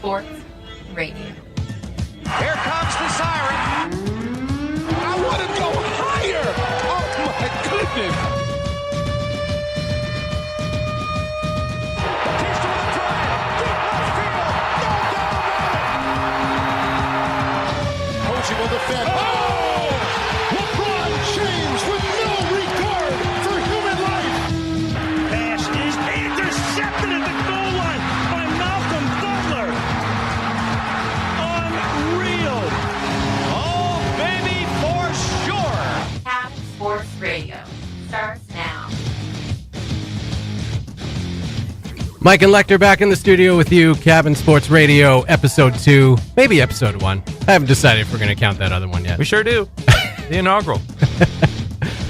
Sports Radio. Here comes the siren. I want to go higher. Oh, my goodness. Posey will defend. Oh! LeBron James with no regard for human life. Pass is intercepted at the goal line by Malcolm Butler. Unreal. Oh, baby, for sure. Cabin Sports Radio starts now. Mike and Lekter back in the studio with you. Cabin Sports Radio, episode 2, maybe episode 1. I haven't decided if we're going to count that other one yet. We sure do. The inaugural.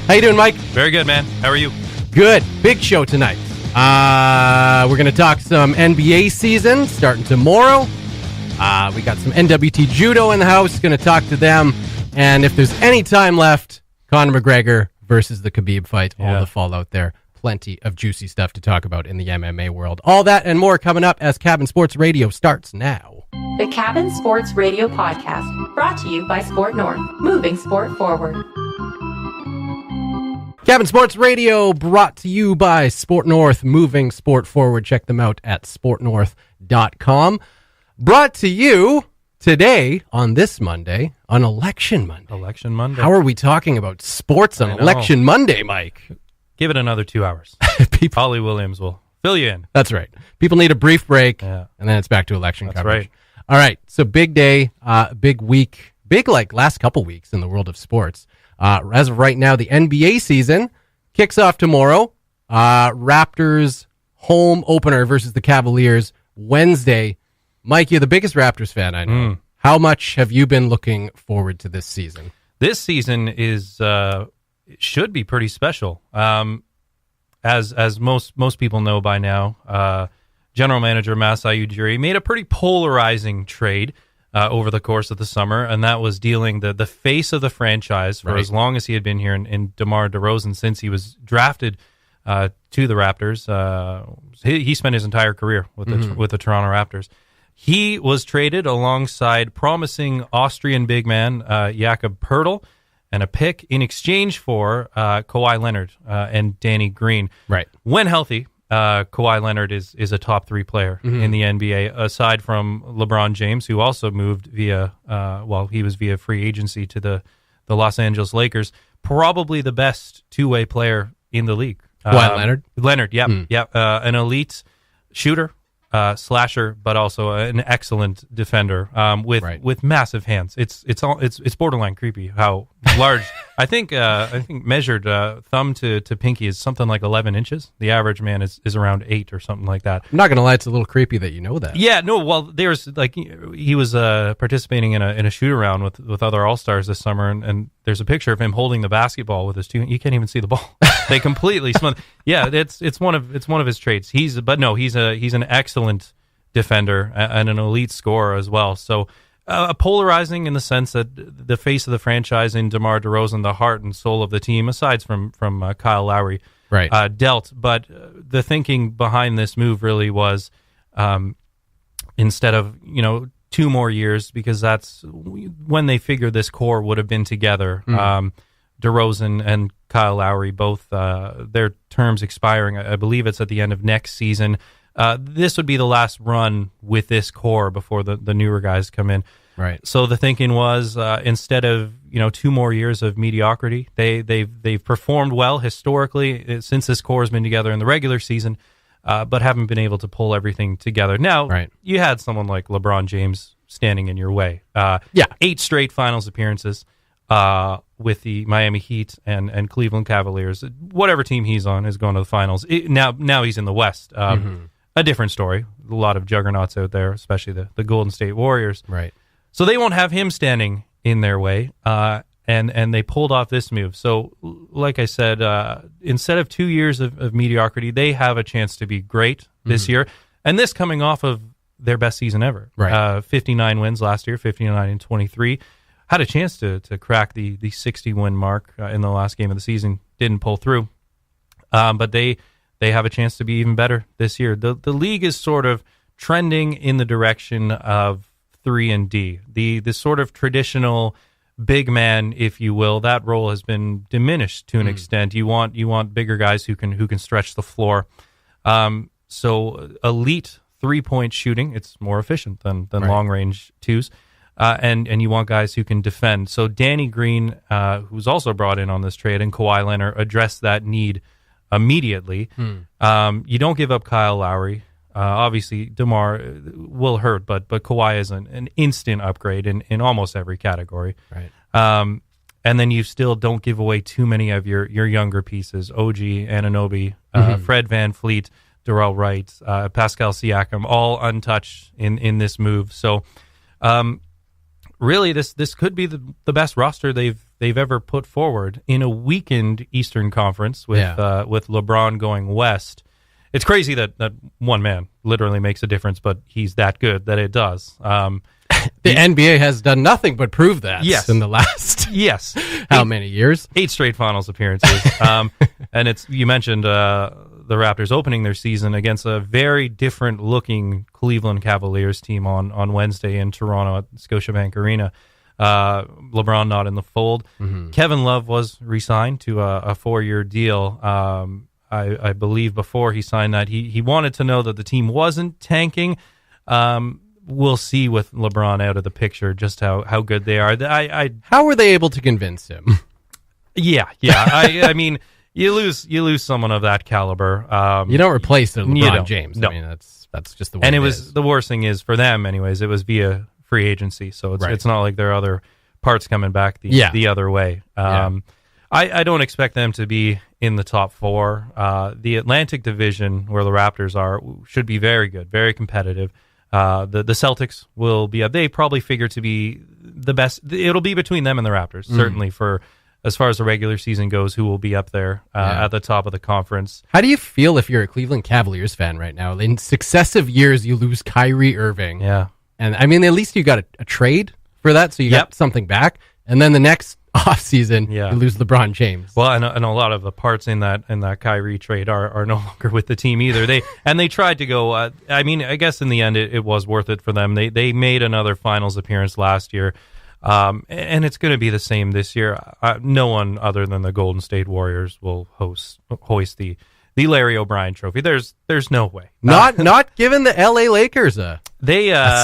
How you doing, Mike? Very good, man. How are you? Good. Big show tonight. We're going to talk some NBA season starting tomorrow. We got some NWT Judo in the house. Going to talk to them. And if there's any time left, Conor McGregor versus the Khabib fight. All the fallout there. Plenty of juicy stuff to talk about in the MMA world. All that and more coming up as Cabin Sports Radio starts now. The Cabin Sports Radio Podcast, brought to you by Sport North, moving sport forward. Cabin Sports Radio brought to you by Sport North, moving sport forward. Check them out at sportnorth.com. Brought to you today on this Monday, on Election Monday. Election Monday. How are we talking about sports on Election Monday, Mike? Give it another 2 hours. Holly Williams will fill you in. That's right. People need a brief break, Yeah. and then it's back to election That's coverage. right. All right, so big day, big week, big like last couple weeks in the world of sports. As of right now, the NBA season kicks off tomorrow. Raptors home opener versus the Cavaliers Wednesday. Mike, you're the biggest Raptors fan I know. How much have you been looking forward to this season? This season is should be pretty special. As most people know by now, General Manager Masai Ujiri made a pretty polarizing trade over the course of the summer, and that was dealing the face of the franchise for as long as he had been here in DeMar DeRozan since he was drafted to the Raptors. He spent his entire career with the Toronto Raptors. He was traded alongside promising Austrian big man Jakob Poeltl and a pick in exchange for Kawhi Leonard and Danny Green. Right. When healthy, Kawhi Leonard is a top 3 player in the NBA, aside from LeBron James, who also moved via free agency to the Los Angeles Lakers. Probably the best two-way player in the league. Kawhi Leonard? Leonard, an elite shooter, slasher, but also an excellent defender with massive hands. It's borderline creepy how large. I think measured thumb to pinky is something like 11 inches. The average man is around 8 or something like that. I'm not going to lie, it's a little creepy that you know that. Yeah, no. Well, there's like he was participating in a shoot around with other All-Stars this summer, and there's a picture of him holding the basketball with his two. You can't even see the ball. They completely smother. Yeah, it's one of his traits. He's an excellent defender and an elite scorer as well. So polarizing in the sense that the face of the franchise in DeMar DeRozan, the heart and soul of the team, aside from Kyle Lowry, dealt. But the thinking behind this move really was instead of 2 more years, because that's when they figured this core would have been together. DeRozan and Kyle Lowry, both their terms expiring. I believe it's at the end of next season. This would be the last run with this core before the newer guys come in. Right. So the thinking was instead of 2 more years of mediocrity, they've performed well historically since this core has been together in the regular season, but haven't been able to pull everything together. Now, you had someone like LeBron James standing in your way. 8 straight finals appearances. With the Miami Heat and Cleveland Cavaliers. Whatever team he's on is going to the finals. Now he's in the West. A different story. A lot of juggernauts out there, especially the Golden State Warriors. Right. So they won't have him standing in their way, and they pulled off this move. So, like I said, instead of 2 years of mediocrity, they have a chance to be great this year. And this coming off of their best season ever. Right. 59 wins last year, 59-23. Had a chance to crack the 60-win mark in the last game of the season. Didn't pull through. But they have a chance to be even better this year. The league is sort of trending in the direction of 3 and D. The sort of traditional big man, if you will, that role has been diminished to an extent. You want bigger guys who can stretch the floor. So elite 3-point shooting, it's more efficient than long range twos. And you want guys who can defend. So Danny Green, who's also brought in on this trade, and Kawhi Leonard address that need immediately. You don't give up Kyle Lowry. Obviously, DeMar will hurt, but Kawhi is an instant upgrade in almost every category. Right. And then you still don't give away too many of your younger pieces. OG, Anunoby, Fred VanVleet, Darrell Wright, Pascal Siakam, all untouched in this move. So really, this could be the best roster they've ever put forward in a weakened Eastern Conference with LeBron going west. It's crazy that one man literally makes a difference, but he's that good that it does. The NBA has done nothing but prove that in the last how many years? 8 straight finals appearances. And you mentioned the Raptors opening their season against a very different looking Cleveland Cavaliers team on Wednesday in Toronto at Scotiabank Arena. LeBron not in the fold. Kevin Love was re-signed to a 4-year deal. I believe before he signed that, he wanted to know that the team wasn't tanking. We'll see with LeBron out of the picture just how good they are. How were they able to convince him? Yeah. I mean, you lose someone of that caliber. You don't replace LeBron James. No. I mean, that's just the way. And it was is. The worst thing is for them, anyways. It was via free agency, so it's not like there are other parts coming back the other way. I don't expect them to be in the top 4. The Atlantic Division, where the Raptors are, should be very good, very competitive. The Celtics will be up. They probably figure to be the best. It'll be between them and the Raptors, certainly, for as far as the regular season goes, who will be up there at the top of the conference. How do you feel if you're a Cleveland Cavaliers fan right now? In successive years, you lose Kyrie Irving. Yeah. And, I mean, at least you got a trade for that, so you got something back. And then the next offseason, you lose LeBron James. Well, and a lot of the parts in that Kyrie trade are no longer with the team either. They tried to go. I mean, I guess in the end, it was worth it for them. They made another finals appearance last year, and it's going to be the same this year. No one other than the Golden State Warriors will hoist the Larry O'Brien Trophy. There's no way. Not given the LA Lakers a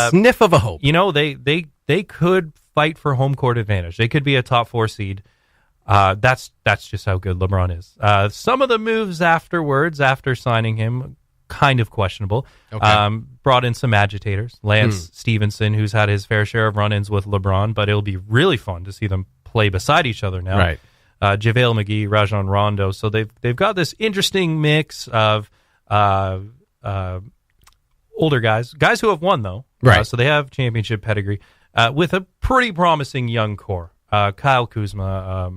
sniff of a hope. You know, they could fight for home court advantage. They could be a top 4 seed. That's just how good LeBron is. Some of the moves afterwards, after signing him, kind of questionable. Okay. Brought in some agitators. Lance Stevenson, who's had his fair share of run-ins with LeBron, but it'll be really fun to see them play beside each other now. Right. JaVale McGee, Rajon Rondo. So they've got this interesting mix of older guys who have won though. Right. So they have championship pedigree with a pretty promising young core. Kyle Kuzma,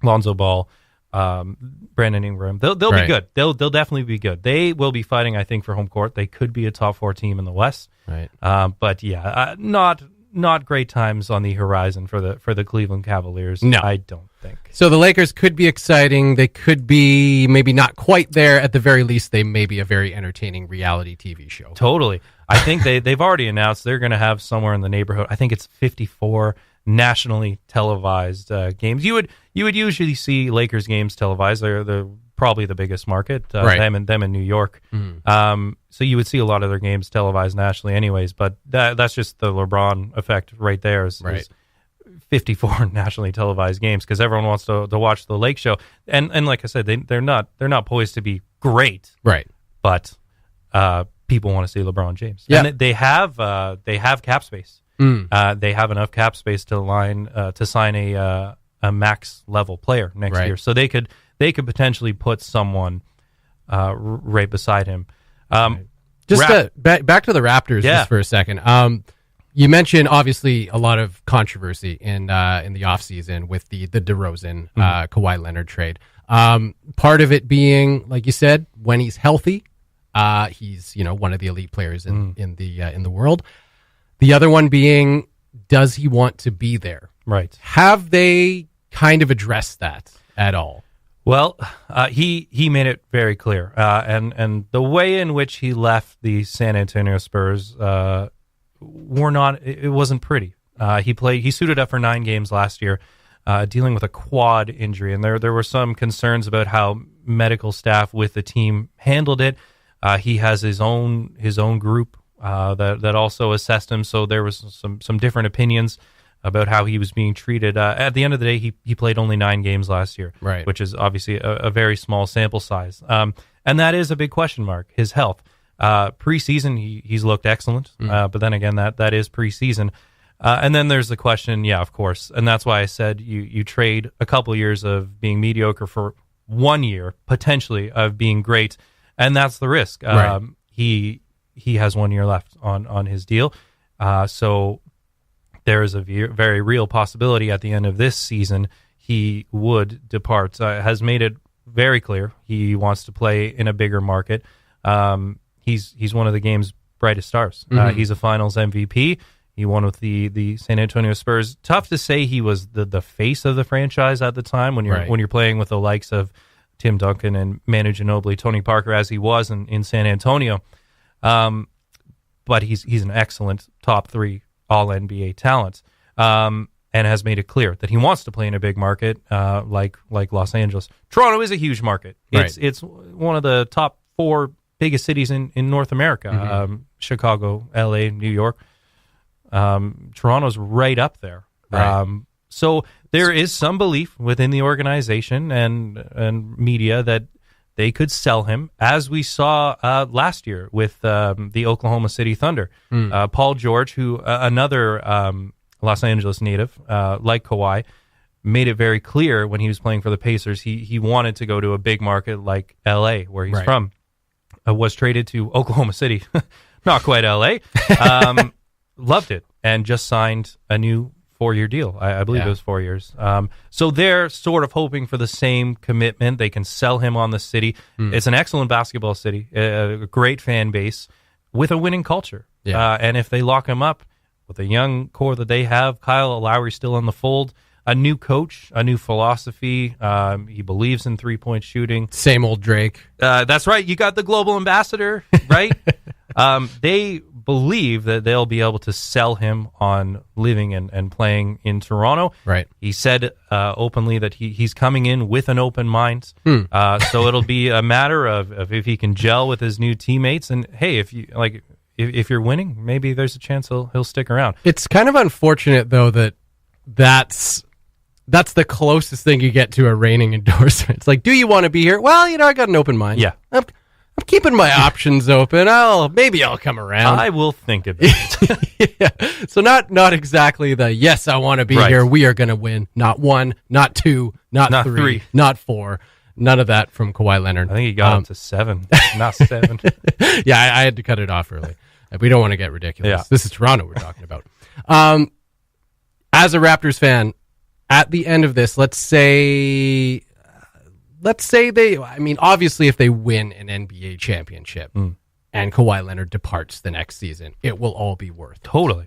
Lonzo Ball, Brandon Ingram. They'll be good. They'll definitely be good. They will be fighting, I think, for home court. They could be a top 4 team in the West. Right. But yeah, not great times on the horizon for the Cleveland Cavaliers. No, I don't think. So the Lakers could be exciting. They could be maybe not quite there. At the very least, they may be a very entertaining reality TV show. Totally. I think they've already announced they're going to have somewhere in the neighborhood. I think it's 54 nationally televised games. You would usually see Lakers games televised. They're probably the biggest market. Them in New York. So you would see a lot of their games televised nationally, anyways. But that's just the LeBron effect right there. Is 54 nationally televised games because everyone wants to watch the Lake Show. And like I said, they're not poised to be great. Right. But people want to see LeBron James. Yeah. And they have cap space. They have enough cap space to sign a max level player next year. So they could potentially put someone right beside him. Just back to the Raptors just for a second. You mentioned obviously a lot of controversy in the offseason with the DeRozan Kawhi Leonard trade. Part of it being, like you said, when he's healthy, he's one of the elite players in the world. The other one being, does he want to be there? Right. Have they kind of addressed that at all? Well, he made it very clear, and the way in which he left the San Antonio Spurs it wasn't pretty. He suited up for 9 games last year, dealing with a quad injury, and there were some concerns about how medical staff with the team handled it. He has his own group that also assessed him, so there was some different opinions about how he was being treated. At the end of the day, he played only 9 games last year, right, which is obviously a very small sample size. And that is a big question mark, his health. Preseason, he's looked excellent, but then again, that is preseason. And then there's the question, yeah, of course, and that's why I said you trade a couple years of being mediocre for 1 year, potentially, of being great, and that's the risk. Right. He has 1 year left on his deal, so there is a very real possibility at the end of this season he would depart. Has made it very clear he wants to play in a bigger market. He's one of the game's brightest stars. He's a Finals MVP. He won with the San Antonio Spurs. Tough to say he was the face of the franchise at the time when you're playing with the likes of Tim Duncan and Manu Ginobili, Tony Parker, as he was in San Antonio. But he's an excellent top 3 All-NBA talent, and has made it clear that he wants to play in a big market like Los Angeles. Toronto is a huge market. It's one of the top 4 biggest cities in North America. Chicago, LA, New York. Toronto's right up there. Right. So there is some belief within the organization and media that they could sell him, as we saw last year with the Oklahoma City Thunder. Paul George, who another Los Angeles native, like Kawhi, made it very clear when he was playing for the Pacers, he wanted to go to a big market like L.A., where he's from. Was traded to Oklahoma City, not quite L.A., loved it, and just signed a new 4-year deal. I believe it was 4 years. So they're sort of hoping for the same commitment. They can sell him on the city. It's an excellent basketball city, a great fan base with a winning culture. And if they lock him up with a young core that they have, Kyle Lowry still in the fold, a new coach, a new philosophy. He believes in 3-point shooting. Same old Drake. That's right. You got the global ambassador, right? They believe that they'll be able to sell him on living and playing in Toronto. Right. He said openly that he's coming in with an open mind. So it'll be a matter of if he can gel with his new teammates. And hey, if you're winning, maybe there's a chance he'll stick around. It's kind of unfortunate though that's the closest thing you get to a reigning endorsement. It's like, do you want to be here? Well, I got an open mind. Yeah. I'm keeping my options open. Maybe I'll come around. I will think of it. Yeah. So not exactly the yes, I want to be here. We are going to win. Not 1, not 2, not 3, not 4. None of that from Kawhi Leonard. I think he got up to 7, not 7. Yeah, I had to cut it off early. We don't want to get ridiculous. Yeah. This is Toronto we're talking about. As a Raptors fan, at the end of this, let's say obviously if they win an NBA championship and Kawhi Leonard departs the next season, it will all be worth it. Totally.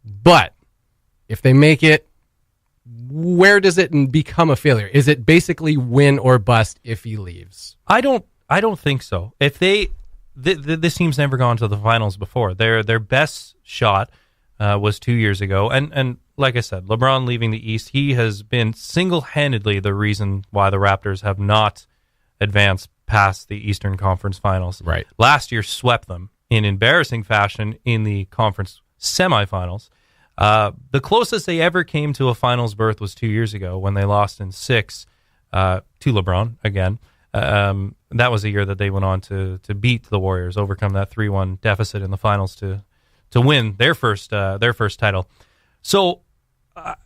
But if they make it, where does it become a failure? Is it basically win or bust if he leaves? I don't think so. If this team's never gone to the finals before. Their best shot was 2 years ago, and like I said, LeBron leaving the East, he has been single-handedly the reason why the Raptors have not advanced past the Eastern Conference Finals. Right. Last year swept them in embarrassing fashion in the conference semifinals. The closest they ever came to a finals berth was 2 years ago when they lost in 6 to LeBron again. That was a year that they went on to beat the Warriors, overcome that 3-1 deficit in the finals to win their first title. So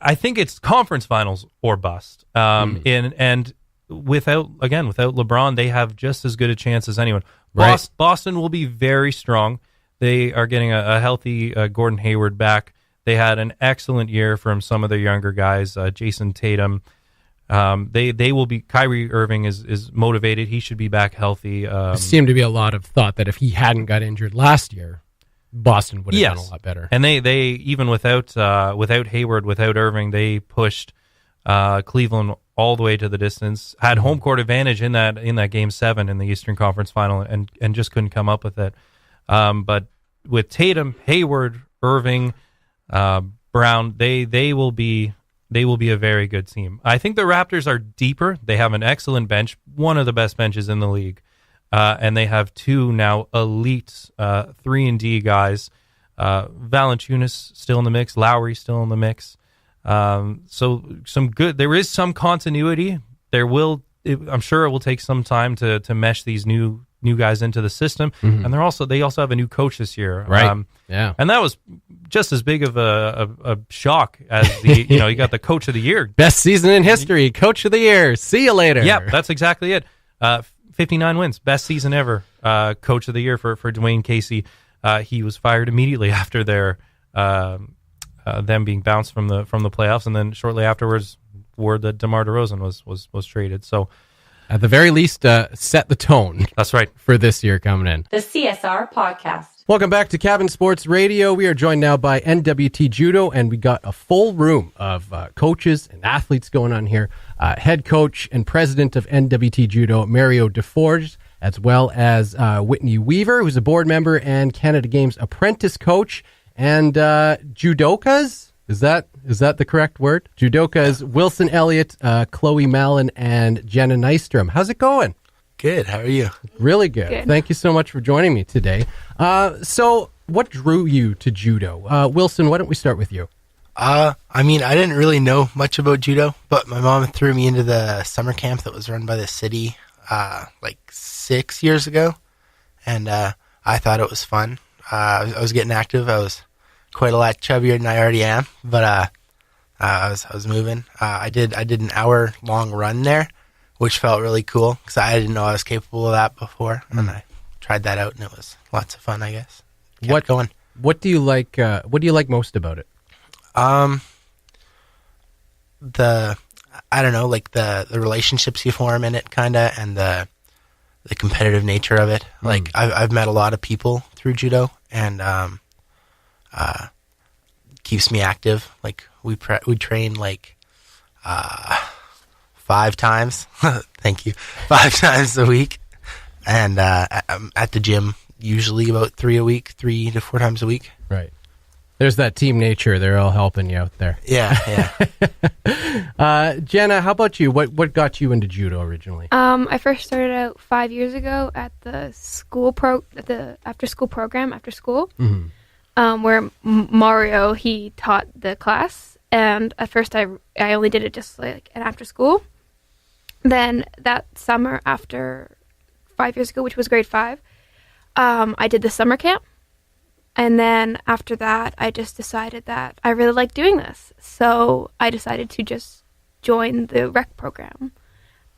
I think it's conference finals or bust. And without LeBron, they have just as good a chance as anyone. Right. Boston will be very strong. They are getting a healthy Gordon Hayward back. They had an excellent year from some of their younger guys, Jason Tatum. They will be. Kyrie Irving is motivated. He should be back healthy. There seemed to be a lot of thought that if he hadn't got injured last year, Boston would have done a lot better. And they even without Hayward, without Irving, they pushed Cleveland all the way to the distance, had home court advantage in that game 7 in the Eastern Conference Final, and just couldn't come up with it. But with Tatum, Hayward, Irving, Brown, they will be a very good team. I think the Raptors are deeper. They have an excellent bench, one of the best benches in the league, and they have 2 now elite 3-and-D guys. Valanciunas still in the mix, Lowry still in the mix. So there is some continuity. I'm sure it will take some time to mesh these new guys into the system. Mm-hmm. And they also have a new coach this year. Right. Yeah. And that was just as big of a shock as you got the coach of the year. Best season in history, coach of the year. See you later. Yeah, that's exactly it. 59 wins, best season ever. Coach of the year for Dwayne Casey. He was fired immediately after them being bounced from the playoffs, and then shortly afterwards, word that DeMar DeRozan was traded. So, at the very least, set the tone. That's right for this year coming in. The CSR Podcast. Welcome back to Cabin Sports Radio. We are joined now by NWT Judo, and we got a full room of coaches and athletes going on here. Head coach and president of NWT Judo, Mario DeForge, as well as Whitney Weaver, who's a board member and Canada Games apprentice coach, and judokas. Is that the correct word? Judokas Wilson Elliott, Chloe Mallon, and Jenna Nystrom. How's it going? Good. How are you? Really good. Thank you so much for joining me today. So what drew you to judo? Wilson, why don't we start with you? I didn't really know much about judo, but my mom threw me into the summer camp that was run by the city like 6 years ago, and I thought it was fun. I was getting active. I was quite a lot chubbier than I already am, but I was moving. I did an hour-long run there, which felt really cool because I didn't know I was capable of that before, and I tried that out, and it was lots of fun, I guess. Kept going. What do you like? What do you like most about it? The relationships you form in it, kind of, and the competitive nature of it. Like I've met a lot of people through judo, and keeps me active. Like we train like 5 times. Thank you. 5 times a week, and I'm at the gym usually about 3 to 4 times a week. Right. There's that team nature. They're all helping you out there. Yeah. Jenna, how about you? What got you into judo originally? I first started out 5 years ago at the after school program after school, where Mario he taught the class, and at first I only did it just like an after school. Then that summer after 5 years ago, which was grade 5, I did the summer camp. And then after that, I just decided that I really like doing this. So I decided to just join the rec program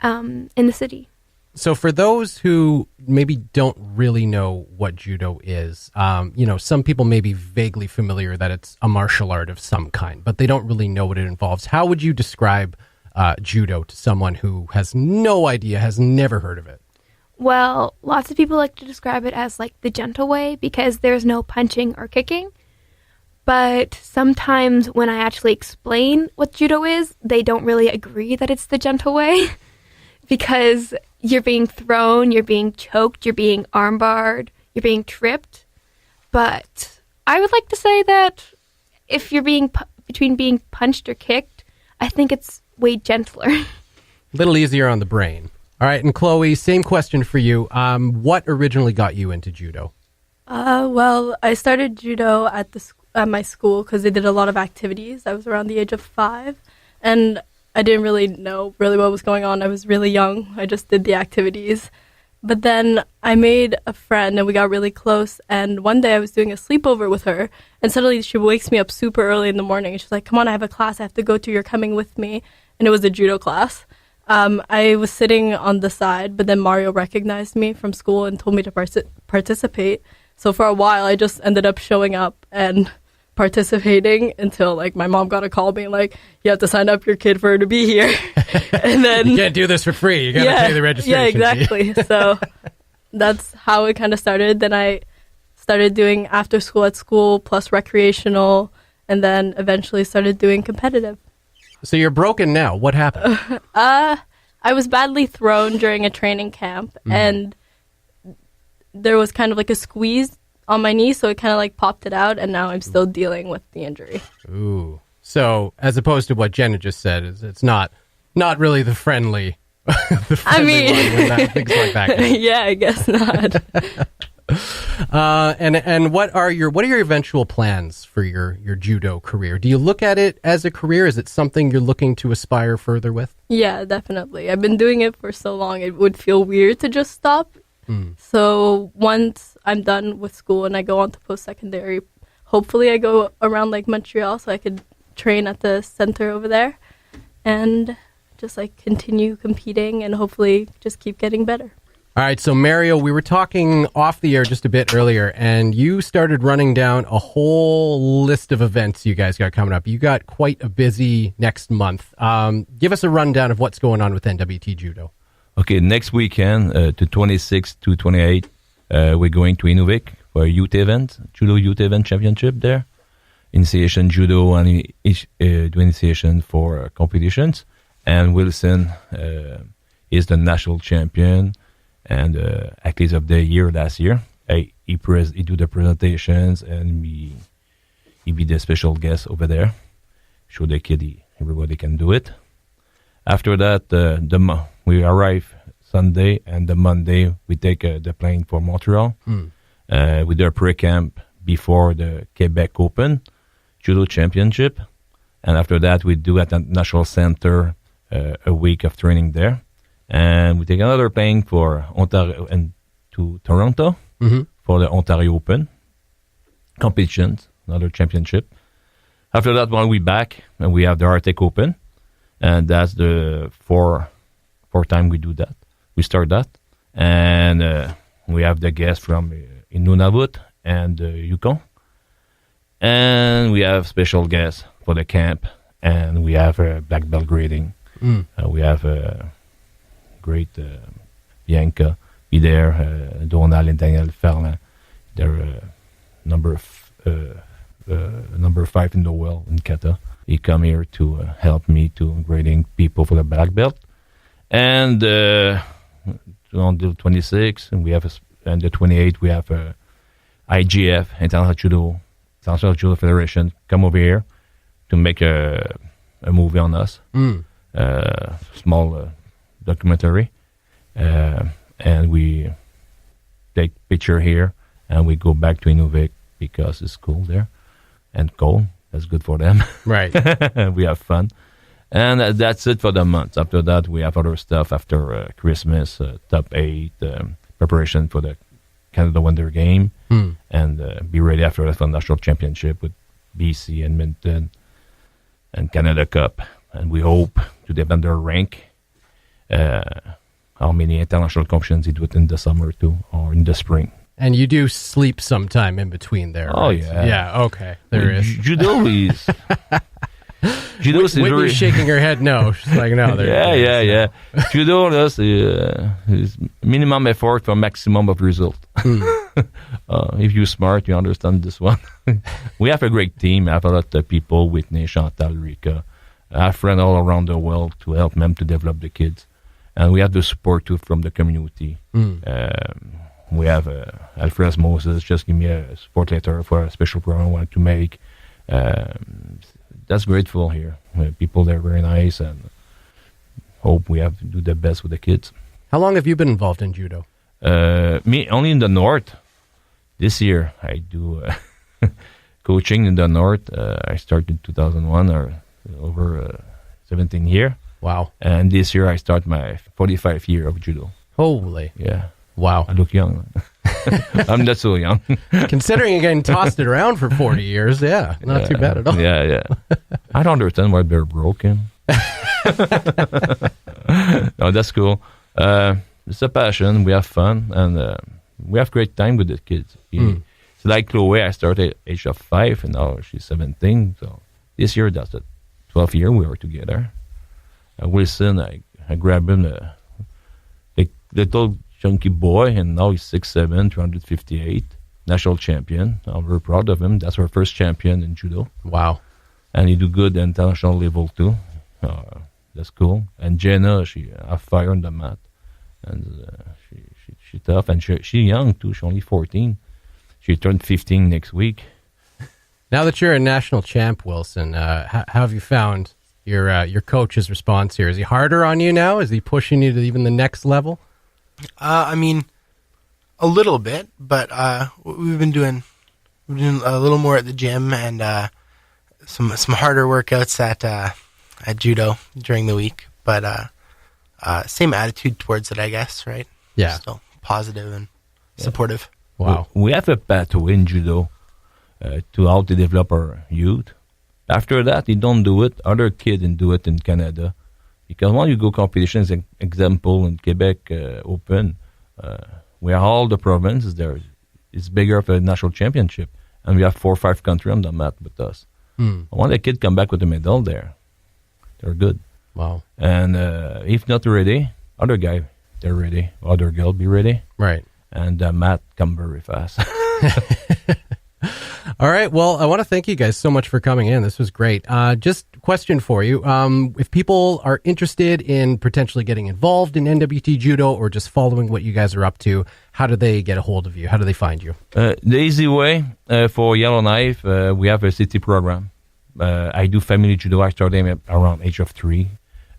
in the city. So for those who maybe don't really know what judo is, some people may be vaguely familiar that it's a martial art of some kind, but they don't really know what it involves. How would you describe judo to someone who has no idea, has never heard of it? Well, lots of people like to describe it as like the gentle way because there's no punching or kicking. But sometimes when I actually explain what judo is, they don't really agree that it's the gentle way because you're being thrown, you're being choked, you're being armbarred, you're being tripped. But I would like to say that if you're between being punched or kicked, I think it's way gentler. A little easier on the brain. All right, and Chloe, same question for you. What originally got you into judo? Well, I started judo at my school because they did a lot of activities. I was around the age of 5, and I didn't really know what was going on. I was really young. I just did the activities. But then I made a friend, and we got really close, and one day I was doing a sleepover with her, and suddenly she wakes me up super early in the morning, and she's like, come on, I have a class I have to go to. You're coming with me. And it was a judo class. I was sitting on the side, but then Mario recognized me from school and told me to participate. So for a while, I just ended up showing up and participating until like my mom got a call being like, you have to sign up your kid for her to be here. And then you can't do this for free. You got to pay the registration. Yeah, exactly. So that's how it kind of started. Then I started doing after school at school plus recreational, and then eventually started doing competitive. So you're broken now. What happened? I was badly thrown during a training camp, and there was kind of like a squeeze on my knee, so it kind of like popped it out, and now I'm still dealing with the injury. Ooh. So as opposed to what Jenna just said, it's not really the friendly. The friendly one when things like that. Yeah, I guess not. And what are your eventual plans for your judo career? Do you look at it as a career? Is it something you're looking to aspire further with? Yeah, definitely. I've been doing it for so long, it would feel weird to just stop. So once I'm done with school and I go on to post-secondary, hopefully I go around like Montreal so I could train at the center over there and just like continue competing and hopefully just keep getting better. All right, so Mario, we were talking off the air just a bit earlier, and you started running down a whole list of events you guys got coming up. You got quite a busy next month. Give us a rundown of what's going on with NWT Judo. Okay, next weekend, to 26 to 28, we're going to Inuvik for a youth event, Judo Youth Event Championship there. Initiation Judo and do initiation for competitions. And Wilson is the national champion and athlete of the year last year. He do the presentations and he be the special guest over there. Show the kid everybody can do it. After that, we arrive Sunday, and the Monday we take the plane for Montreal. We do a pre-camp before the Quebec Open Judo Championship, and after that we do at the National Center a week of training there, and we take another plane for Ontario and to Toronto for the Ontario Open competitions, another championship. After that one we back and we have the Arctic Open. And that's the fourth time we do that. We start that. And we have the guests from Nunavut and Yukon. And we have special guests for the camp. And we have black belt grading. We have great Bianca be there, Donald and Daniel Ferland. They're number 5 in the world in kata. He come here to help me to grading people for the black belt. And on the 26th, and we have and the 28th, we have IGF, International Judo Federation, come over here to make a movie on us, small documentary, and we take picture here, and we go back to Inuvik because it's cool there and cold. That's good for them. Right. We have fun. And that's it for the month. After that, we have other stuff after Christmas, top 8, preparation for the Canada Winter Game, and be ready after that for the National Championship with BC, Edmonton, and Canada Cup. And we hope to defend our rank. How many international competitions you do it in the summer too, or in the spring. And you do sleep sometime in between there, Oh, right? yeah. Yeah, okay. There is. Judo is... Judo is Whitney's very... shaking her head no. She's like, no. Yeah. Judo is minimum effort for maximum of result. If you're smart, you understand this one. We have a great team. I have a lot of people, Whitney, Chantal, Rika. I have friends all around the world to help them to develop the kids. And we have the support too from the community. We have Alfred Moses just give me a support letter for a special program I wanted to make. That's grateful here. People there are very nice, and hope we have to do the best with the kids. How long have you been involved in judo? Me only in the north. This year I do coaching in the north. I started in 2001 or over 17 years. Wow. And this year I start my 45th year of judo. Holy. Yeah. Wow. I look young. I'm not so young. Considering again tossed it around for 40 years, yeah, not too bad at all. Yeah. I don't understand why they're broken. No, that's cool. It's a passion. We have fun, and we have great time with the kids. So like Chloe, I started at age of 5, and now she's 17. So this year, that's the 12th year we were together. Wilson, I grabbed him, the little chunky boy, and now he's 6'7", 258, national champion. I'm very proud of him. That's our first champion in judo. Wow. And he do good at international level too. That's cool. And Jenna, she have fire on the mat, and she tough, and she young too. She's only 14. She turned 15 next week. Now that you're a national champ, Wilson, how have you found your coach's response here? Is he harder on you now? Is he pushing you to even the next level? I mean, a little bit, but we've been doing a little more at the gym and some harder workouts at judo during the week. But same attitude towards it, I guess, right? Yeah. Still positive and supportive. Wow. We have a pathway in judo to how to develop our youth. After that, you don't do it. Other kids didn't do it in Canada. Because when you go competitions, example in Quebec Open, we are all the provinces there. It's bigger of a national championship. And we have 4 or 5 countries on the mat with us. When the kid come back with a medal there, they're good. Wow. And if not ready, other guy, they're ready. Other girl be ready. Right. And Matt come very fast. All right. Well, I want to thank you guys so much for coming in. This was great. Just question for you. If people are interested in potentially getting involved in NWT Judo or just following what you guys are up to, how do they get a hold of you? How do they find you? The easy way for Yellowknife, we have a city program. I do family judo. I started around age of 3.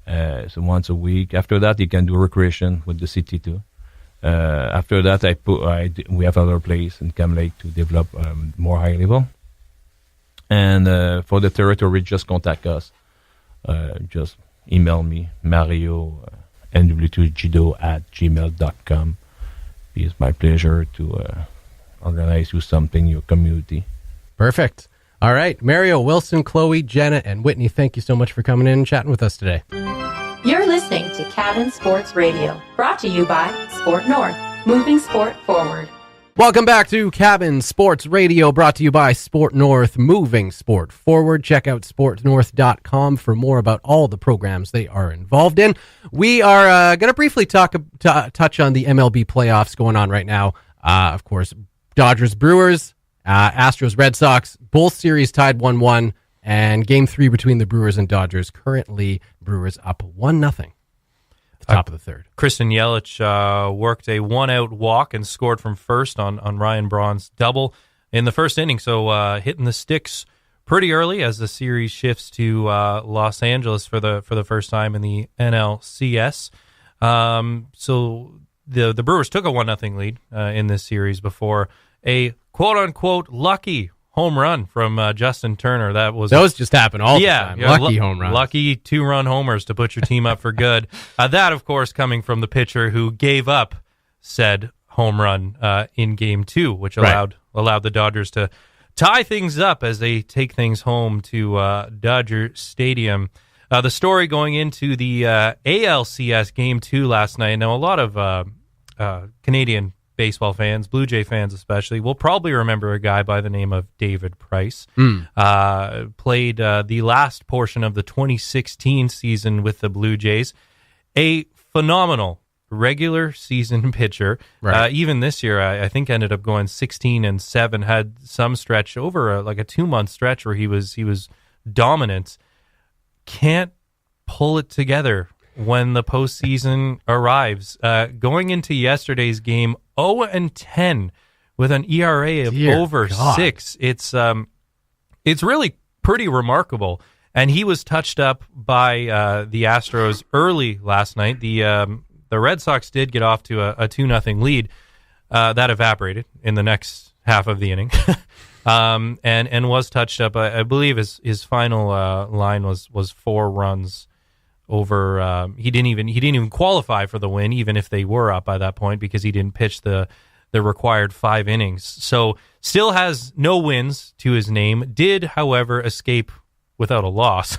So once a week. After that, you can do recreation with the city too. After that, we have other place in Cam Lake to develop more high level. And for the territory, just contact us. Just email me, Mario, nwtjudo@gmail.com. It's my pleasure to organize you something in your community. Perfect. All right. Mario, Wilson, Chloe, Jenna, and Whitney, thank you so much for coming in and chatting with us today. You're listening to Cabin Sports Radio, brought to you by Sport North, moving sport forward. Welcome back to Cabin Sports Radio, brought to you by Sport North, moving sport forward. Check out sportnorth.com for more about all the programs they are involved in. We are going to briefly touch on the MLB playoffs going on right now. Of course, Dodgers, Brewers, Astros, Red Sox, both series tied 1-1. And Game 3 between the Brewers and Dodgers, currently Brewers up 1-0 at the top of the third. Christian Yelich worked a one-out walk and scored from first on Ryan Braun's double in the first inning. So hitting the sticks pretty early as the series shifts to Los Angeles for the first time in the NLCS. So the Brewers took a 1-0 lead in this series before a quote-unquote lucky home run from Justin Turner. Those just happen all the time. Lucky home runs. Lucky 2-run homers to put your team up for good. That, of course, coming from the pitcher who gave up said home run in Game 2, which allowed the Dodgers to tie things up as they take things home to Dodger Stadium. The story going into the ALCS Game 2 last night. Now, a lot of Canadian baseball fans, Blue Jay fans especially, will probably remember a guy by the name of David Price. Played the last portion of the 2016 season with the Blue Jays. A phenomenal regular season pitcher. Even this year, I think ended up going 16-7. Had some stretch over like a 2-month stretch where he was dominant. Can't pull it together when the postseason arrives. Going into yesterday's game, 0-10 with an ERA of over 6. It's really pretty remarkable. And he was touched up by the Astros early last night. The Red Sox did get off to a 2-0 lead. That evaporated in the next half of the inning. And was touched up. I believe his final line was 4 runs over. He didn't even qualify for the win, even if they were up by that point, because he didn't pitch the required 5 innings. So still has no wins to his name. Did, however, escape without a loss.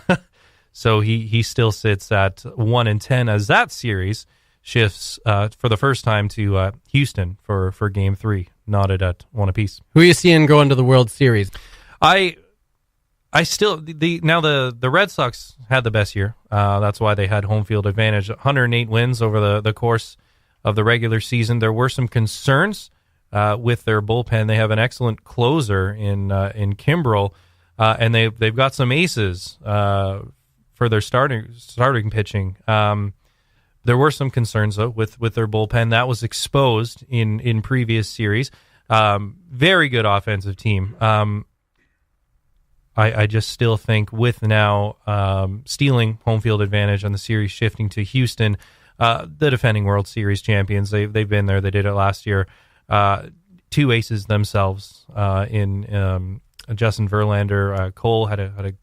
So he still sits at 1-10 as that series shifts for the first time to Houston for Game 3, knotted at 1 apiece. Who are you seeing going to the World Series? I still the Red Sox had the best year. That's why they had home field advantage. 108 wins over the course of the regular season. There were some concerns with their bullpen. They have an excellent closer in Kimbrel, and they've got some aces for their starting pitching. There were some concerns though with their bullpen that was exposed in previous series. Very good offensive team. I just still think with now stealing home field advantage and the series shifting to Houston, the defending World Series champions, they've been there. They did it last year. Two aces themselves in Justin Verlander. Cole had a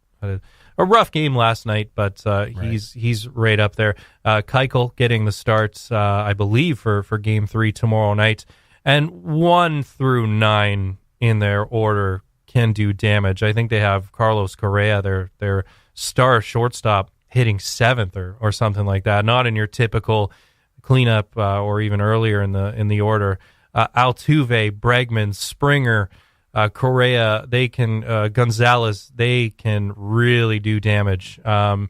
rough game last night, but he's right up there. Keuchel getting the starts, I believe, for Game 3 tomorrow night. And 1 through 9 in their order can do damage. I think they have Carlos Correa, their star shortstop, hitting 7th or something like that. Not in your typical cleanup or even earlier in the order. Altuve, Bregman, Springer, Correa, they can Gonzalez, they can really do damage. I'm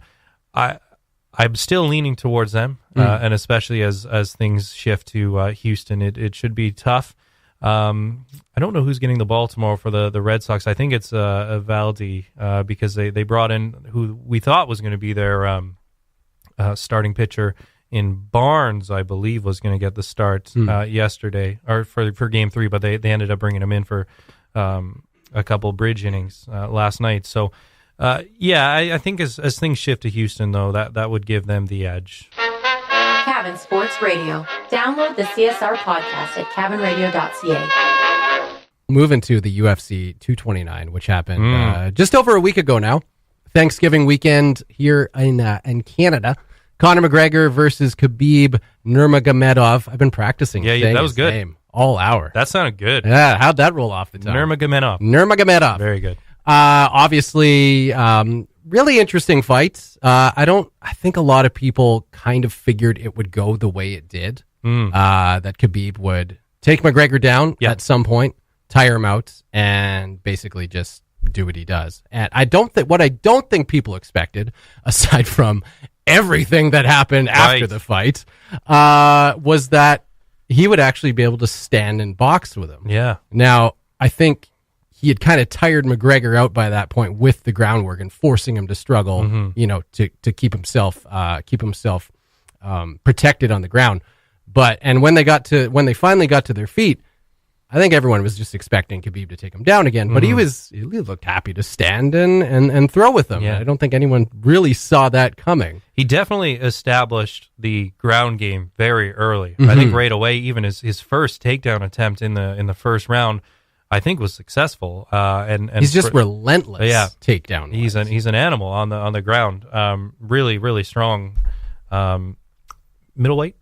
still leaning towards them, and especially as things shift to Houston, it should be tough. I don't know who's getting the ball tomorrow for the Red Sox. I think it's Evaldi because they brought in who we thought was going to be their starting pitcher in Barnes, I believe, was going to get the start yesterday or for Game 3, but they ended up bringing him in for a couple bridge innings last night. So, I think as things shift to Houston, though, that would give them the edge. Cabin Sports Radio. Download the CSR podcast at cabinradio.ca. Moving to the UFC 229, which happened just over a week ago now. Thanksgiving weekend here in Canada. Conor McGregor versus Khabib Nurmagomedov. I've been practicing. Yeah, that was good. Name all hour. That sounded good. Yeah, how'd that roll off the tongue? Nurmagomedov. Very good. Obviously, really interesting fights. I think a lot of people kind of figured it would go the way it did. That Khabib would take McGregor down at some point, tire him out, and basically just do what he does. And I don't think people expected, aside from everything that happened after the fight, was that he would actually be able to stand and box with him. Yeah. Now, I think he had kind of tired McGregor out by that point with the groundwork and forcing him to struggle, to keep himself protected on the ground. And when they finally got to their feet, I think everyone was just expecting Khabib to take him down again. But he looked happy to stand and throw with him. Yeah. I don't think anyone really saw that coming. He definitely established the ground game very early. I think right away, even his first takedown attempt in the first round, I think was successful. And he's just relentless. Yeah, takedown. He's an animal on the ground. Really, really strong. Middleweight.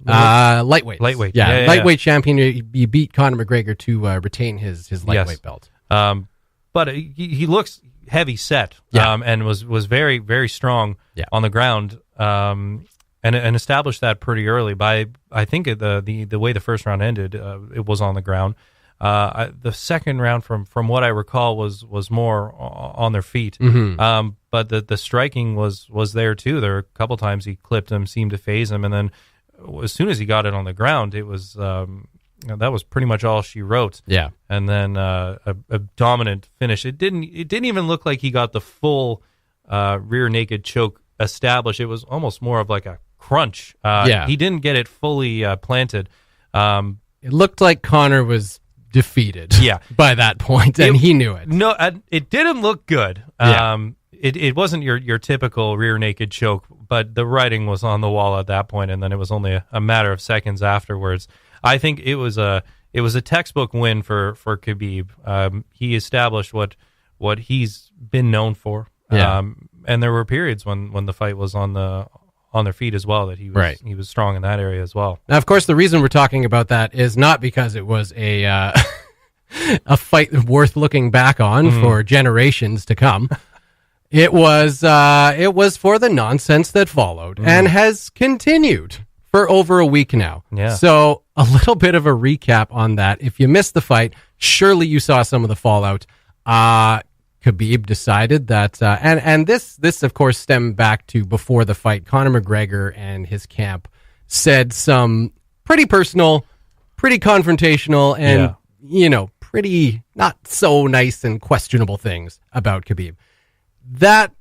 Lightweight. Yeah, lightweight champion. He beat Conor McGregor to retain his lightweight belt. But he looks heavy set. And was very, very strong on the ground. And established that pretty early. I think the way the first round ended, it was on the ground. The second round, from what I recall, was more on their feet. But the striking was there too. There were a couple times he clipped him, seemed to phase him, and then as soon as he got it on the ground, it was that was pretty much all she wrote. Yeah, and then a dominant finish. It didn't even look like he got the full rear naked choke established. It was almost more of like a crunch. He didn't get it fully planted. It looked like Conor was defeated. By that point, and he knew it. No, it didn't look good. It wasn't your typical rear naked choke, but the writing was on the wall at that point, and then it was only a matter of seconds afterwards. I think it was a textbook win for Khabib. He established what he's been known for. And there were periods when the fight was on their feet as well, that he was strong in that area as well. Now, of course, the reason we're talking about that is not because it was a fight worth looking back on for generations to come. It was for the nonsense that followed and has continued for over a week now. Yeah. So a little bit of a recap on that. If you missed the fight, surely you saw some of the fallout. Khabib decided that, and this of course stemmed back to before the fight. Conor McGregor and his camp said some pretty personal, pretty confrontational, and pretty not so nice and questionable things about Khabib. That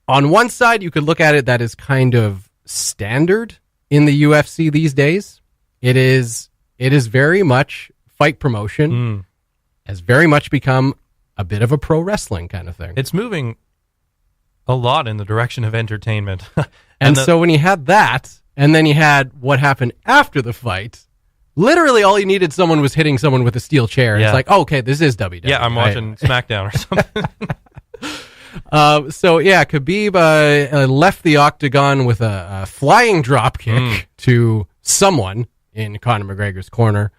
on one side, you could look at it that is kind of standard in the UFC these days. It is very much fight promotion, has very much become a bit of a pro wrestling kind of thing. It's moving a lot in the direction of entertainment. and so when you had that, and then you had what happened after the fight, literally all you needed someone was hitting someone with a steel chair. Yeah. It's like, oh, okay, this is WWE. Yeah, I'm watching SmackDown or something. So yeah, Khabib left the octagon with a flying drop kick to someone in Conor McGregor's corner.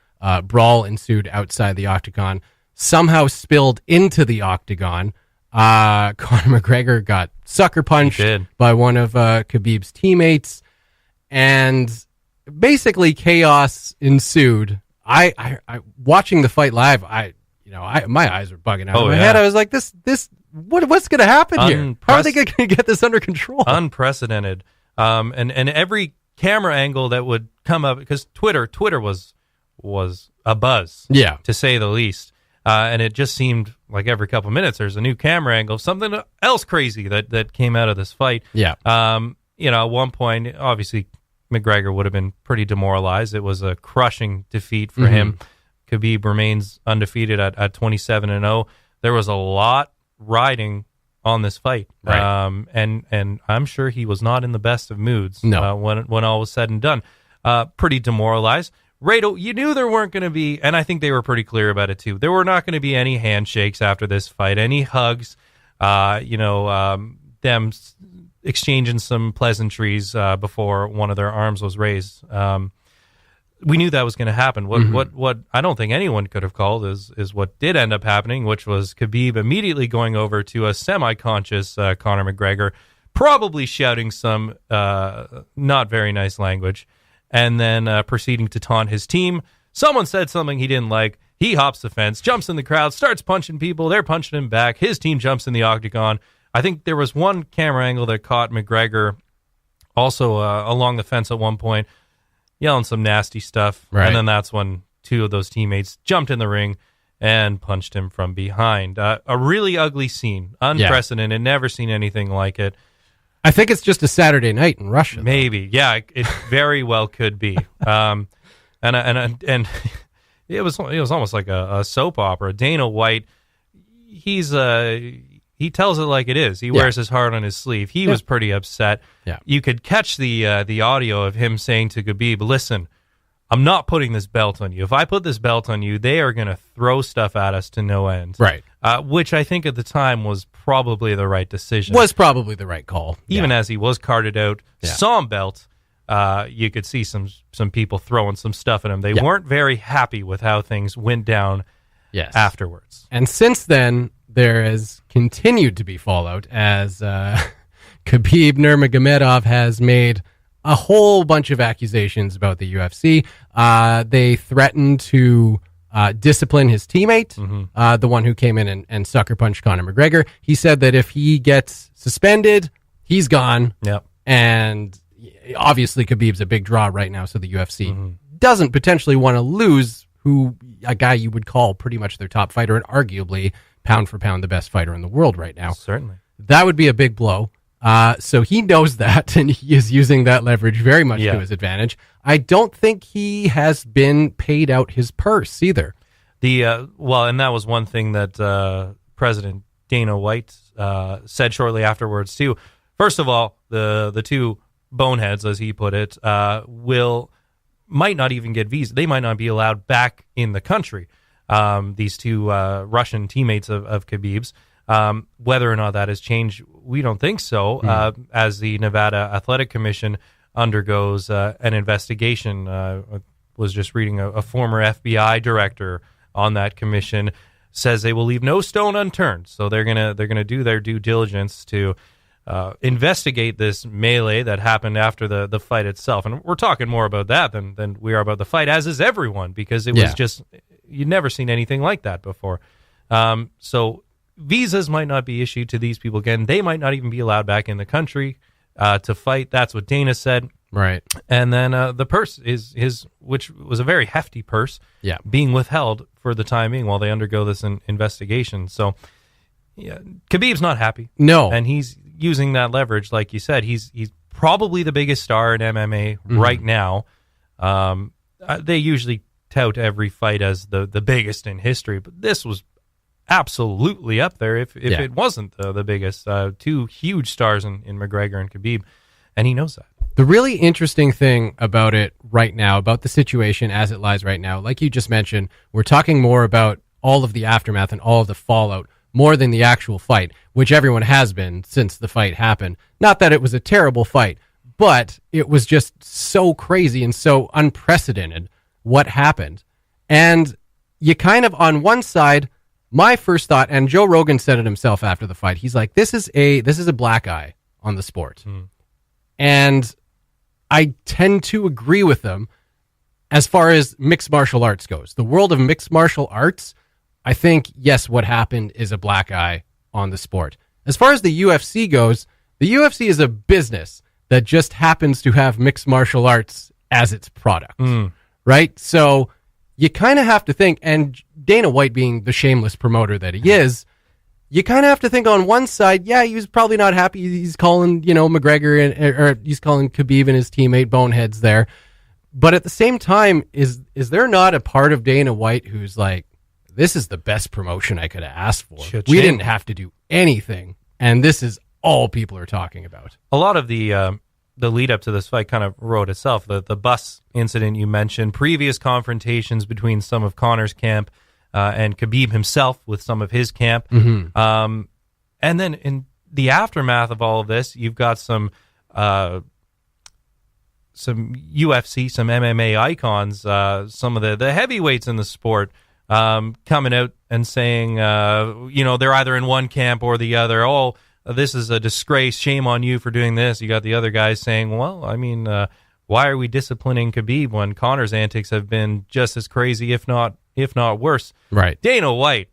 Brawl ensued outside the octagon, somehow spilled into the octagon. Conor McGregor got sucker punched by one of Khabib's teammates, and basically chaos ensued. I watching the fight live, my eyes were bugging out of my head. I was like, what's going to happen here? How are they going to get this under control? Unprecedented. And every camera angle that would come up, because Twitter was a buzz, to say the least. And it just seemed like every couple of minutes there's a new camera angle, something else crazy that came out of this fight. Yeah. At one point, obviously, McGregor would have been pretty demoralized. It was a crushing defeat for him. Khabib remains undefeated at 27-0. There was a lot riding on this fight, right. And I'm sure he was not in the best of moods. No. When all was said and done, pretty demoralized. Rado, you knew there weren't going to be, and I think they were pretty clear about it too. There were not going to be any handshakes after this fight, any hugs. Them exchanging some pleasantries before one of their arms was raised. We knew that was going to happen. What I don't think anyone could have called is what did end up happening, which was Khabib immediately going over to a semi-conscious Conor McGregor, probably shouting some not very nice language, and then proceeding to taunt his team. Someone said something he didn't like. He hops the fence, jumps in the crowd, starts punching people. They're punching him back. His team jumps in the octagon. I think there was one camera angle that caught McGregor also along the fence at one point, yelling some nasty stuff. Right. And then that's when two of those teammates jumped in the ring and punched him from behind. A really ugly scene. Unprecedented. Never seen anything like it. I think it's just a Saturday night in Russia. Maybe. Yeah, it very well could be. And it was almost like a soap opera. Dana White, he tells it like it is. He wears his heart on his sleeve. He was pretty upset. Yeah. You could catch the audio of him saying to Khabib, listen, I'm not putting this belt on you. If I put this belt on you, they are going to throw stuff at us to no end. Right. Which I think at the time was probably the right decision. Was probably the right call. Even as he was carted out, saw him belt, you could see some people throwing some stuff at him. They weren't very happy with how things went down afterwards. And since then, there has continued to be fallout as Khabib Nurmagomedov has made a whole bunch of accusations about the UFC. They threatened to discipline his teammate, the one who came in and sucker punched Conor McGregor. He said that if he gets suspended, he's gone. Yep. And obviously Khabib's a big draw right now, so the UFC doesn't potentially want to lose a guy you would call pretty much their top fighter and arguably pound for pound the best fighter in the world right now. Certainly. That would be a big blow. So he knows that, and he is using that leverage very much to his advantage. I don't think he has been paid out his purse either. And that was one thing that President Dana White said shortly afterwards too. First of all, the two boneheads, as he put it, might not even get visas. They might not be allowed back in the country. These two Russian teammates of Khabib's. Whether or not that has changed, we don't think so. As the Nevada Athletic Commission undergoes an investigation, was just reading a former FBI director on that commission says they will leave no stone unturned. So they're gonna do their due diligence to investigate this melee that happened after the fight itself. And we're talking more about that than we are about the fight, as is everyone, because it was just, you'd never seen anything like that before. So visas might not be issued to these people again. They might not even be allowed back in the country to fight. That's what Dana said. Right. And then the purse is which was a very hefty purse, being withheld for the time being while they undergo this investigation. So Khabib's not happy. No. And he's using that leverage, like you said, he's probably the biggest star in MMA right now. They usually tout every fight as the biggest in history, but this was absolutely up there if it wasn't the biggest. Two huge stars in McGregor and Khabib, and he knows that. The really interesting thing about it right now, about the situation as it lies right now, like you just mentioned, we're talking more about all of the aftermath and all of the fallout more than the actual fight, which everyone has been since the fight happened. Not that it was a terrible fight, but it was just so crazy and so unprecedented what happened. And you kind of, on one side, my first thought, and Joe Rogan said it himself after the fight, he's like, this is a black eye on the sport. And I tend to agree with them as far as mixed martial arts goes. The world of mixed martial arts, I think, yes, what happened is a black eye on the sport. As far as the UFC goes, the UFC is a business that just happens to have mixed martial arts as its product, right? So you kind of have to think, and Dana White being the shameless promoter that he is, you kind of have to think on one side, yeah, he was probably not happy. He's calling, McGregor or he's calling Khabib and his teammate boneheads there. But at the same time, is there not a part of Dana White who's like, this is the best promotion I could have asked for. Cha-ching. We didn't have to do anything, and this is all people are talking about. A lot of the lead up to this fight kind of wrote itself. The bus incident you mentioned, previous confrontations between some of Conor's camp and Khabib himself with some of his camp. And then in the aftermath of all of this, you've got some UFC, some MMA icons, some of the heavyweights in the sport coming out and saying, they're either in one camp or the other. Oh, this is a disgrace. Shame on you for doing this. You got the other guys saying, well, I mean, why are we disciplining Khabib when Conor's antics have been just as crazy, if not worse? Right. Dana White,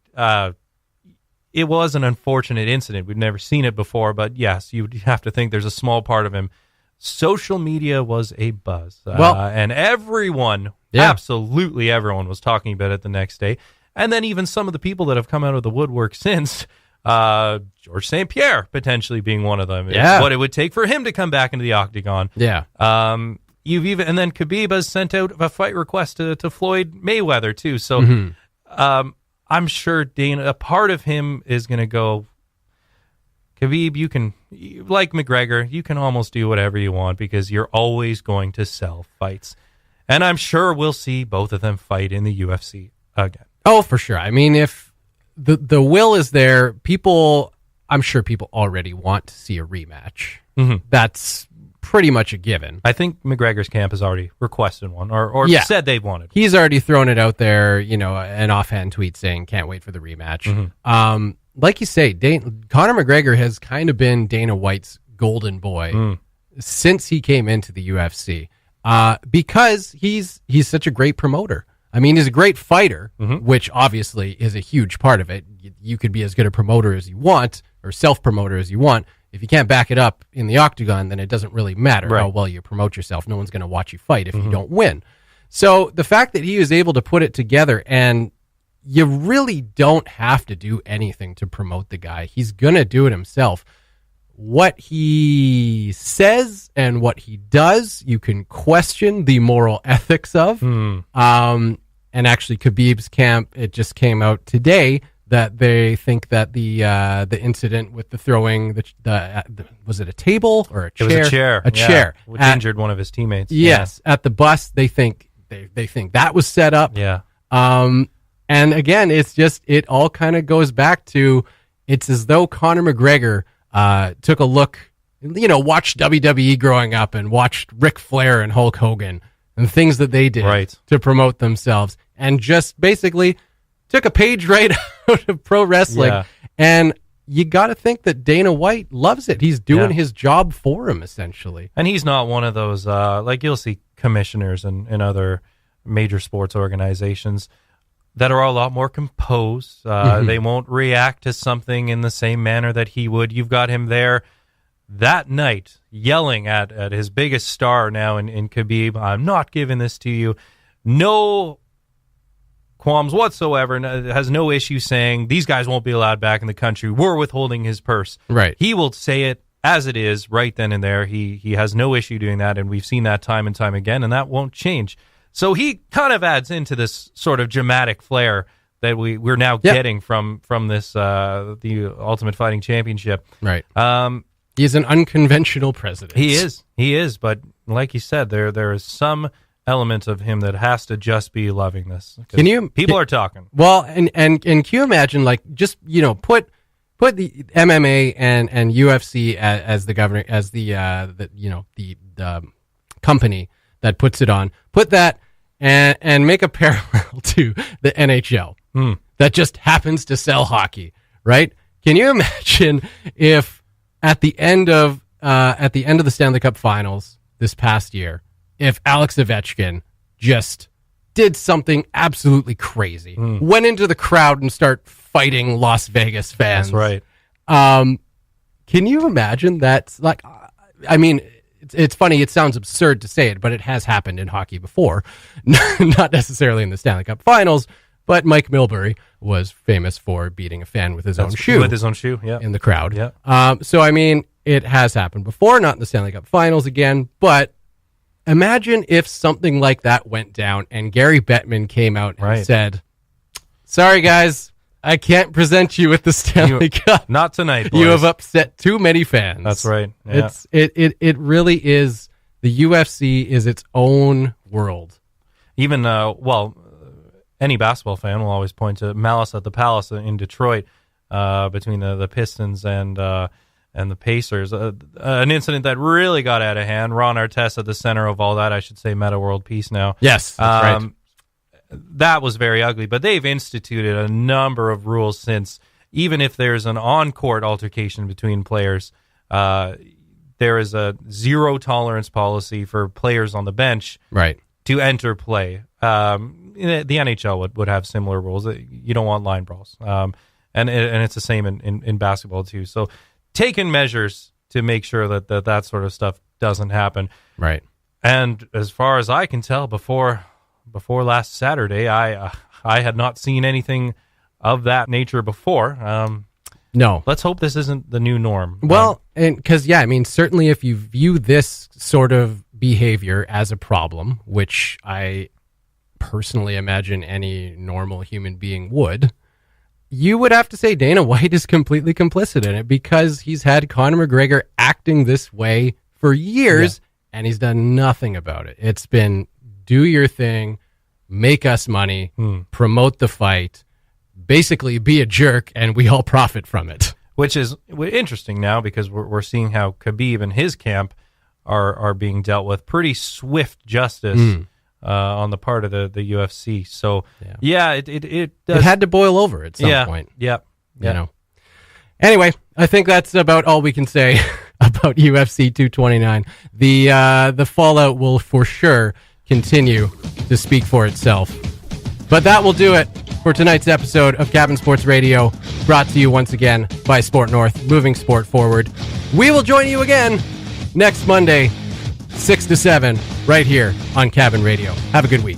it was an unfortunate incident. We've never seen it before, but yes, you have to think there's a small part of him. Social media was a buzz. And everyone, absolutely everyone, was talking about it the next day. And then even some of the people that have come out of the woodwork since, George St. Pierre potentially being one of them. Yeah. It's what it would take for him to come back into the octagon. Yeah. And then Khabib has sent out a fight request to Floyd Mayweather too. So I'm sure Dana, a part of him is going to go, Khabib, you can, like McGregor, you can almost do whatever you want because you're always going to sell fights. And I'm sure we'll see both of them fight in the UFC again. Oh, for sure. I mean, if the will is there, I'm sure people already want to see a rematch. That's pretty much a given. I think McGregor's camp has already requested one or said they've wanted. He's already thrown it out there, an offhand tweet saying, can't wait for the rematch. Like you say, Conor McGregor has kind of been Dana White's golden boy since he came into the UFC because he's such a great promoter. I mean, he's a great fighter, which obviously is a huge part of it. You could be as good a promoter as you want or self-promoter as you want. If you can't back it up in the octagon, then it doesn't really matter how well you promote yourself. No one's going to watch you fight if you don't win. So the fact that he was able to put it together, and you really don't have to do anything to promote the guy. He's going to do it himself. What he says and what he does, you can question the moral ethics of. And actually, Khabib's camp, it just came out today that they think that the incident with the throwing, was it a table or a chair? It was a chair. A chair. Which injured one of his teammates. Yes, at the bus, they think that was set up. Yeah. And again, it's just, it all kind of goes back to, it's as though Conor McGregor took a look, watched WWE growing up and watched Ric Flair and Hulk Hogan and things that they did to promote themselves, and just basically took a page right out of pro wrestling. Yeah. And you got to think that Dana White loves it. He's doing his job for him, essentially. And he's not one of those, like you'll see commissioners and other major sports organizations that are a lot more composed. They won't react to something in the same manner that he would. You've got him there that night yelling at his biggest star now in Khabib, I'm not giving this to you. No qualms whatsoever, has no issue saying these guys won't be allowed back in the country. We're withholding his purse. Right. He will say it as it is, right then and there, he has no issue doing that, and we've seen that time and time again, and that won't change. So he kind of adds into this sort of dramatic flair that we're now getting from this the Ultimate Fighting Championship. Right. He's an unconventional president. He is. But like you said, there is some element of him that has to just be loving this. People are talking. Well, and can you imagine, like, just, put the MMA and UFC as the governor, as the company that puts it on. Put that and make a parallel to the NHL that just happens to sell hockey, right? Can you imagine if at the end of the Stanley Cup Finals this past year, if Alex Ovechkin just did something absolutely crazy, went into the crowd and start fighting Las Vegas fans? That's right. Can you imagine that? Like, I mean, it's funny. It sounds absurd to say it, but it has happened in hockey before. Not necessarily in the Stanley Cup Finals, but Mike Milbury was famous for beating a fan with his own shoe. With his own shoe, yeah. In the crowd. Yeah. So, I mean, it has happened before, not in the Stanley Cup Finals again, but imagine if something like that went down and Gary Bettman came out and said, sorry, guys, I can't present you with the Stanley Cup. Not tonight, boys. You have upset too many fans. That's right. Yeah. It really is. The UFC is its own world. Even, any basketball fan will always point to Malice at the Palace in Detroit between the Pistons and the Pacers. An incident that really got out of hand. Ron Artest at the center of all that. I should say Meta World Peace now. Yes, that's right. That was very ugly, but they've instituted a number of rules since. Even if there's an on-court altercation between players, there is a zero tolerance policy for players on the bench to enter play. The NHL would have similar rules. You don't want line brawls, and it's the same in basketball too. So, taking measures to make sure that sort of stuff doesn't happen. Right. And as far as I can tell, before last Saturday, I had not seen anything of that nature before. No. Let's hope this isn't the new norm. Well, and because, I mean, certainly if you view this sort of behavior as a problem, which I personally imagine any normal human being would, you would have to say Dana White is completely complicit in it, because he's had Conor McGregor acting this way for years, and he's done nothing about it. It's been, do your thing, make us money, promote the fight, basically be a jerk, and we all profit from it. Which is interesting now, because we're seeing how Khabib and his camp are being dealt with pretty swift justice on the part of the UFC. So it does. It had to boil over at some point. Yeah. You know. Anyway, I think that's about all we can say about UFC 229. The fallout will for sure continue to speak for itself. But that will do it for tonight's episode of Cabin Sports Radio, brought to you once again by Sport North, moving sport forward. We will join you again next Monday, 6 to 7, right here on Cabin Radio. Have a good week.